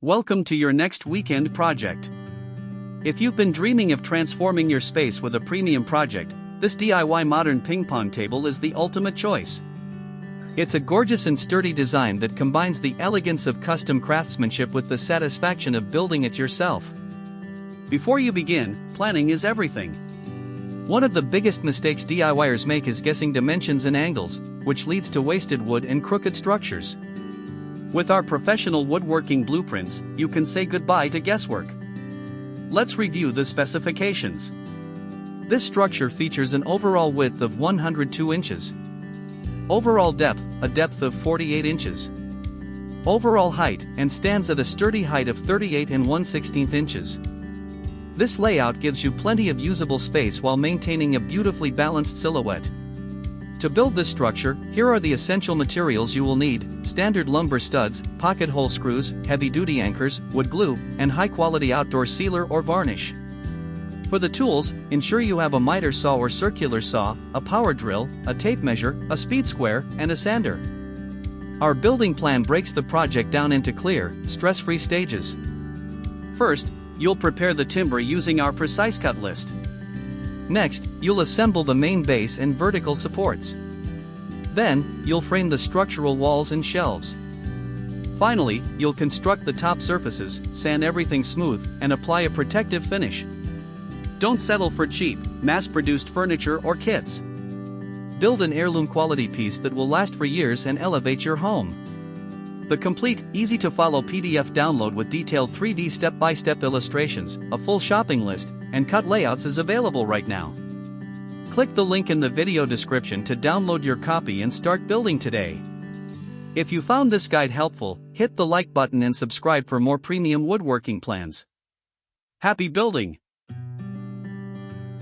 Welcome to your next weekend project. If you've been dreaming of transforming your space with a premium project, this DIY modern ping pong table is the ultimate choice. It's a gorgeous and sturdy design that combines the elegance of custom craftsmanship with the satisfaction of building it yourself. Before you begin, planning is everything. One of the biggest mistakes DIYers make is guessing dimensions and angles, which leads to wasted wood and crooked structures. With our professional woodworking blueprints, you can say goodbye to guesswork. Let's review the specifications. This structure features an overall width of 102 inches. Overall depth, a depth of 48 inches. Overall height, and stands at a sturdy height of 38 and 1/16 inches. This layout gives you plenty of usable space while maintaining a beautifully balanced silhouette. To build this structure, here are the essential materials you will need: standard lumber studs, pocket hole screws, heavy-duty anchors, wood glue, and high-quality outdoor sealer or varnish. For the tools, ensure you have a miter saw or circular saw, a power drill, a tape measure, a speed square, and a sander. Our building plan breaks the project down into clear, stress-free stages. First, you'll prepare the timber using our precise cut list. Next, you'll assemble the main base and vertical supports. Then, you'll frame the structural walls and shelves. Finally, you'll construct the top surfaces, sand everything smooth, and apply a protective finish. Don't settle for cheap, mass-produced furniture or kits. Build an heirloom quality piece that will last for years and elevate your home. The complete, easy-to-follow PDF download with detailed 3D step-by-step illustrations, a full shopping list, and cut layouts is available right now. Click the link in the video description to download your copy and start building today. If you found this guide helpful, hit the like button and subscribe for more premium woodworking plans. Happy building!